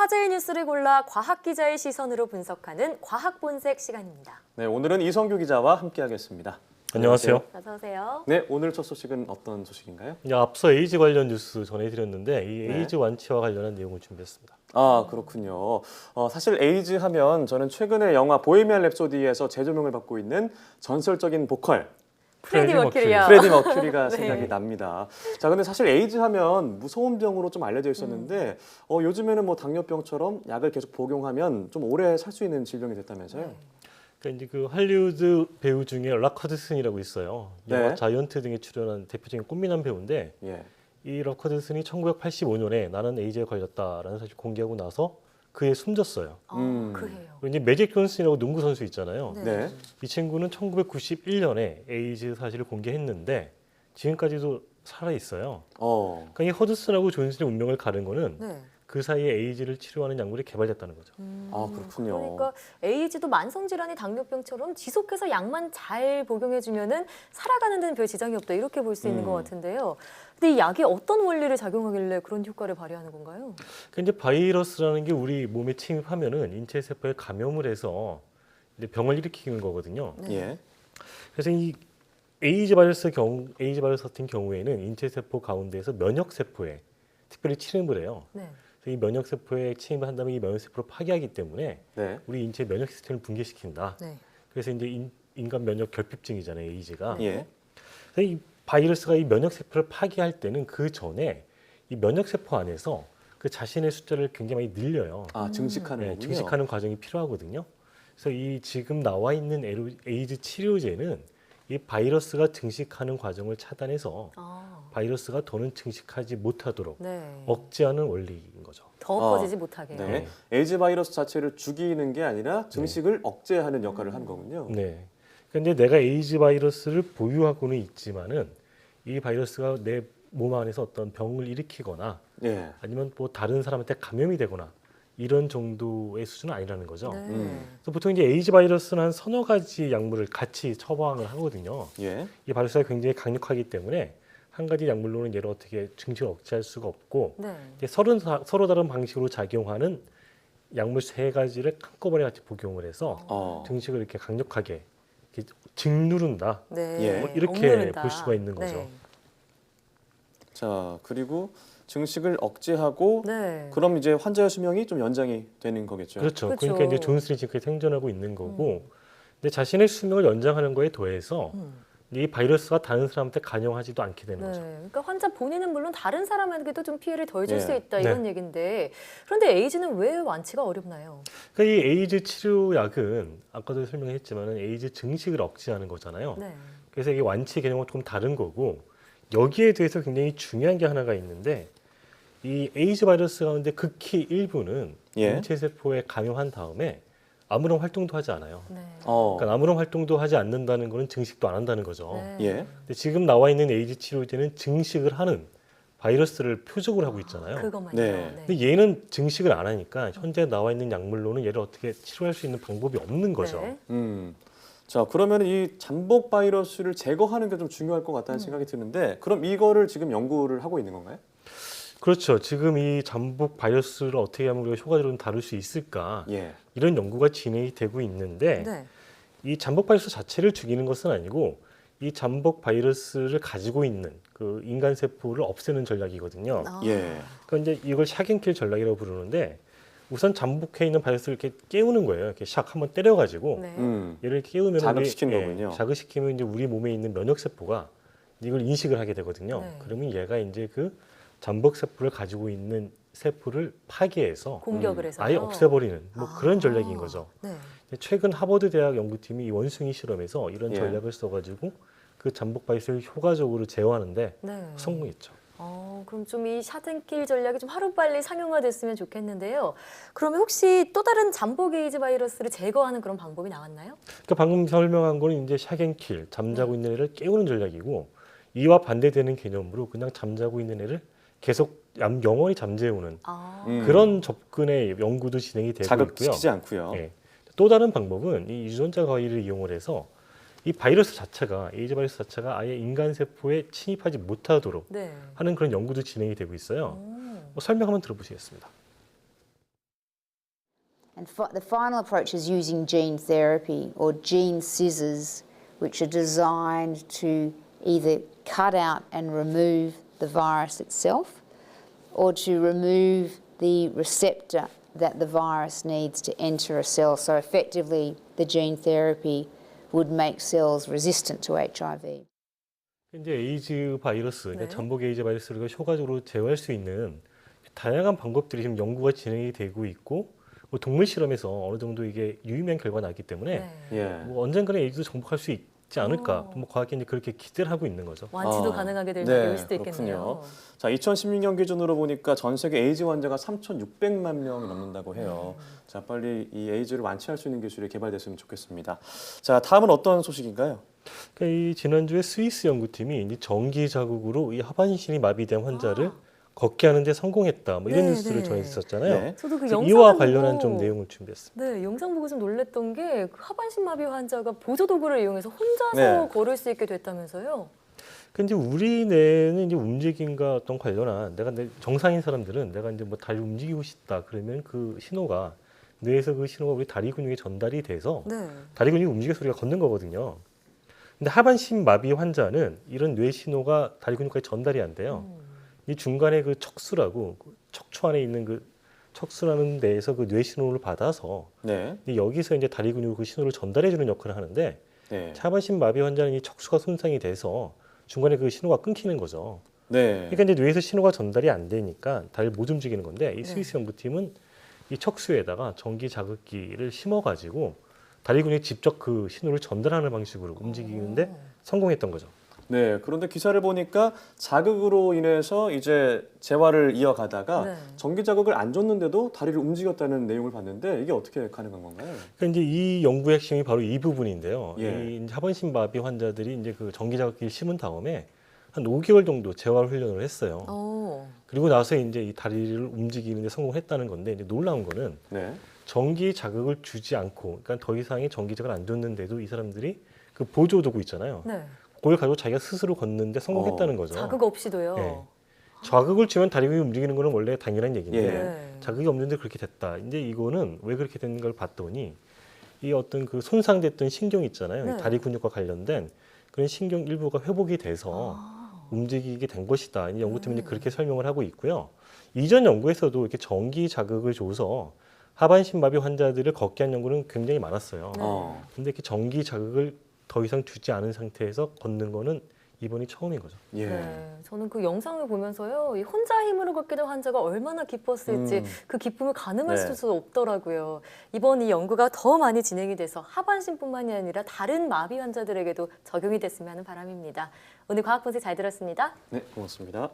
화제의 뉴스를 골라 과학 기자의 시선으로 분석하는 과학 본색 시간입니다. 네, 오늘은 이성규 기자와 함께하겠습니다. 안녕하세요. 어서 오세요. 네, 오늘 첫 소식은 어떤 소식인가요? 앞서 에이즈 관련 뉴스 전해드렸는데 이 네. 에이즈 완치와 관련한 내용을 준비했습니다. 아, 그렇군요. 사실 에이즈 하면 저는 최근에 영화 보헤미안 랩소디에서 재조명을 받고 있는 전설적인 보컬 프레디 머큐리요. 프레디 머큐리가 네. 생각이 납니다. 자, 근데 사실 에이즈 하면 무서운 병으로 좀 알려져 있었는데 요즘에는 뭐 당뇨병처럼 약을 계속 복용하면 좀 오래 살 수 있는 질병이 됐다면서요? 그러니까 이제 그 할리우드 배우 중에 락 허드슨이라고 있어요. 영화 네. 자이언트 등에 출연한 대표적인 꽃미남 배우인데 예. 이 락 허드슨이 1985년에 나는 에이즈에 걸렸다라는 사실 공개하고 나서 그해 숨졌어요. 그래요. 그리고 이제 매직 존슨이라고 농구 선수 있잖아요. 네. 네. 이 친구는 1991년에 에이즈 사실을 공개했는데 지금까지도 살아 있어요. 그러니까 이 허드슨하고 존슨의 운명을 가른 거는 네. 그 사이에 에이즈를 치료하는 약물이 개발됐다는 거죠. 아, 그렇군요. 그러니까 에이즈도 만성질환의 당뇨병처럼 지속해서 약만 잘 복용해주면은 살아가는 데는 별 지장이 없다 이렇게 볼 수 있는 것 같은데요. 근데 이 약이 어떤 원리를 작용하길래 그런 효과를 발휘하는 건가요? 그러니까 이제 바이러스라는 게 우리 몸에 침입하면은 인체 세포에 감염을 해서 이제 병을 일으키는 거거든요. 네. 예. 그래서 이 에이즈 바이러스 같은 경우에는 인체 세포 가운데에서 면역 세포에 특별히 침입을 해요. 네. 이 면역 세포에 침입을 한다면 이 면역 세포를 파괴하기 때문에 네. 우리 인체 면역 시스템을 붕괴시킨다. 네. 그래서 이제 인간 면역 결핍증이잖아요, 에이즈가. 예. 그래서 이 바이러스가 이 면역 세포를 파괴할 때는 그 전에 이 면역 세포 안에서 그 자신의 숫자를 굉장히 많이 늘려요. 아, 증식하는 네, 거군요. 증식하는 과정이 필요하거든요. 그래서 이 지금 나와 있는 에이즈 치료제는 이 바이러스가 증식하는 과정을 차단해서 바이러스가 더는 증식하지 못하도록 네. 억제하는 원리인 거죠. 더 퍼지지 못하게. 네. 에이즈 바이러스 자체를 죽이는 게 아니라 증식을 억제하는 역할을 하는 거군요. 네. 그런데 내가 에이즈 바이러스를 보유하고는 있지만은 이 바이러스가 내 몸 안에서 어떤 병을 일으키거나 예. 아니면 뭐 다른 사람한테 감염이 되거나 이런 정도의 수준은 아니라는 거죠. 네. 그래서 보통 이제 에이즈 바이러스는 한 서너 가지 약물을 같이 처방을 하거든요. 예. 이 바이러스가 굉장히 강력하기 때문에 한 가지 약물로는 얘를 어떻게 증식을 억제할 수가 없고 네. 이제 서로 다른 방식으로 작용하는 약물 세 가지를 한꺼번에 같이 복용을 해서 증식을 이렇게 강력하게 이렇게 짓누른다. 네. 예. 뭐 이렇게 억누른다. 볼 수가 있는 거죠. 네. 자, 그리고 증식을 억제하고 네. 그럼 이제 환자의 수명이 좀 연장이 되는 거겠죠. 그렇죠. 그렇죠. 그러니까 이제 존슨이 지금 생존하고 있는 거고, 근데 자신의 수명을 연장하는 거에 더해서 이 바이러스가 다른 사람한테 간염하지 않게 되는 네. 거죠. 그러니까 환자 본인은 물론 다른 사람에게도 좀 피해를 덜 줄 수 네. 있다 이런 얘기인데 그런데 에이즈는 왜 완치가 어렵나요? 그러니까 이 에이즈 치료약은 아까도 설명했지만은 에이즈 증식을 억제하는 거잖아요. 네. 그래서 이게 완치 개념은 조금 다른 거고 여기에 대해서 굉장히 중요한 게 하나가 있는데 이 에이즈 바이러스 가운데 극히 일부는 예. 인체 세포에 감염한 다음에 아무런 활동도 하지 않아요. 네. 그러니까 아무런 활동도 하지 않는다는 거는 증식도 안 한다는 거죠. 네. 예. 근데 지금 나와 있는 에이즈 치료제는 증식을 하는 바이러스를 표적으로 하고 있잖아요. 그거만요. 네. 근데 얘는 증식을 안 하니까 현재 나와 있는 약물로는 얘를 어떻게 치료할 수 있는 방법이 없는 거죠. 네. 자, 그러면 이 잠복 바이러스를 제거하는 게 좀 중요할 것 같다는 생각이 드는데 그럼 이거를 지금 연구를 하고 있는 건가요? 그렇죠. 지금 이 잠복 바이러스를 어떻게 하면 우리가 효과적으로 다룰 수 있을까 예. 이런 연구가 진행이 되고 있는데 네. 이 잠복 바이러스 자체를 죽이는 것은 아니고 이 잠복 바이러스를 가지고 있는 그 인간 세포를 없애는 전략이거든요. 예. 그러니까 이제 이걸 샥앤킬 전략이라고 부르는데 우선 잠복해 있는 바이러스를 이렇게 깨우는 거예요. 이렇게 샥 한번 때려가지고 네. 얘를 깨우면 자극시키는 거군요. 자극시키면 이제 우리 몸에 있는 면역 세포가 이걸 인식을 하게 되거든요. 네. 그러면 얘가 이제 그 잠복 세포를 가지고 있는 세포를 파괴해서 공격을 해서 아예 없애버리는 뭐 그런 전략인 거죠. 네. 최근 하버드 대학 연구팀이 이 원숭이 실험에서 이런 예. 전략을 써가지고 그 잠복 바이러스를 효과적으로 제어하는데 네. 성공했죠. 그럼 좀 이 샷앤킬 전략이 좀 하루빨리 상용화됐으면 좋겠는데요. 그러면 혹시 또 다른 잠복 에이즈 바이러스를 제거하는 그런 방법이 나왔나요? 그러니까 방금 설명한 거는 이제 샥앤킬, 잠자고 있는 애를 깨우는 전략이고 이와 반대되는 개념으로 그냥 잠자고 있는 애를 계속 영원히 잠재우는 그런 접근의 연구도 진행이 되고 있고요. 자극시키지 않고요. 네. 또 다른 방법은 이 유전자 가위를 이용을 해서 이 바이러스 자체가 에이즈 바이러스 자체가 아예 인간 세포에 침입하지 못하도록 네. 하는 그런 연구도 진행이 되고 있어요. 설명 한번 들어보시겠습니다. And the final approach is using gene therapy or gene scissors, which are designed to either cut out and remove the virus itself or to remove the receptor that the virus needs to enter a cell. So effectively, the gene therapy would make cells resistant to HIV. 이제 에이즈 바이러스, 네. 그러니까 전복 에이즈 바이러스를 효과적으로 제어할 수 있는 다양한 방법들이 지금 연구가 진행이 되고 있고 뭐 동물 실험에서 어느 정도 이게 유의미한 결과가 나기 때문에 네. 예. 뭐 언젠가는 에이즈도 정복할 수 있지 않을까. 뭐 과학계 이제 그렇게 기대를 하고 있는 거죠. 완치도 어. 가능하게 될 네, 수도 있겠네요. 자, 2016년 기준으로 보니까 전 세계 에이즈 환자가 3,600만 명이 넘는다고 해요. 자, 빨리 이 에이즈를 완치할 수 있는 기술이 개발됐으면 좋겠습니다. 자, 다음은 어떤 소식인가요? 그러니까 이 지난주에 스위스 연구팀이 이제 전기 자극으로 이 하반신이 마비된 환자를 걷게 하는데 성공했다. 뭐 이런 네, 뉴스를 네. 전했었잖아요. 네. 저도 그 그래서 영상을 이와 보고 관련한 좀 내용을 준비했습니다. 네, 영상 보고 좀 놀랬던 게 그 하반신 마비 환자가 보조 도구를 이용해서 혼자서 네. 걸을 수 있게 됐다면서요? 그 이제 우리 뇌는 이제 움직임과 어떤 관련한 정상인 사람들은 내가 이제 뭐 다리 움직이고 싶다 그러면 그 신호가 뇌에서 그 신호가 우리 다리 근육에 전달이 돼서 네. 다리 근육이 움직여서 우리가 걷는 거거든요. 근데 하반신 마비 환자는 이런 뇌 신호가 다리 근육까지 전달이 안 돼요. 이 중간에 그 척수라고 그 척추 안에 있는 그 척수라는 데에서 그 뇌 신호를 받아서 네. 여기서 이제 다리 근육 그 신호를 전달해 주는 역할을 하는데 네. 하반신 마비 환자는 이 척수가 손상이 돼서 중간에 그 신호가 끊기는 거죠. 네. 그러니까 이제 뇌에서 신호가 전달이 안 되니까 다리를 못 움직이는 건데 이 네. 스위스 연구팀은 이 척수에다가 전기 자극기를 심어가지고 다리 근육에 직접 그 신호를 전달하는 방식으로 움직이는데 성공했던 거죠. 네, 그런데 기사를 보니까 자극으로 인해서 이제 재활을 이어가다가 네. 전기 자극을 안 줬는데도 다리를 움직였다는 내용을 봤는데 이게 어떻게 가능한 건가요? 그러니까 이제 이 연구의 핵심이 바로 이 부분인데요. 예. 이 하반신 마비 환자들이 이제 그 전기 자극기를 심은 다음에 한 5개월 정도 재활 훈련을 했어요. 그리고 나서 이제 이 다리를 움직이는데 성공했다는 건데 이제 놀라운 거는 네. 전기 자극을 주지 않고, 그러니까 더 이상의 전기 자극을 안 줬는데도 이 사람들이 그 보조 도구 있잖아요. 네. 그걸 가지고 자기가 스스로 걷는데 성공했다는 거죠. 자극 없이도요. 네. 자극을 주면 다리 근육이 움직이는 거는 원래 당연한 얘기인데 예. 네. 자극이 없는데 그렇게 됐다. 이제 이거는 왜 그렇게 된 걸 봤더니 이 어떤 그 손상됐던 신경 있잖아요. 네. 다리 근육과 관련된 그런 신경 일부가 회복이 돼서 움직이게 된 것이다. 이 연구팀은 이제 그렇게 설명을 하고 있고요. 이전 연구에서도 이렇게 전기 자극을 줘서 하반신 마비 환자들을 걷게 한 연구는 굉장히 많았어요. 네. 근데 이렇게 전기 자극을 더 이상 주지 않은 상태에서 걷는 거는 이번이 처음인 거죠. 예. 네, 저는 그 영상을 보면서요, 이 혼자 힘으로 걷게 된 환자가 얼마나 기뻤을지 그 기쁨을 가늠할 네. 수 없더라고요. 이번 이 연구가 더 많이 진행이 돼서 하반신뿐만이 아니라 다른 마비 환자들에게도 적용이 됐으면 하는 바람입니다. 오늘 과학 본색 잘 들었습니다. 네, 고맙습니다.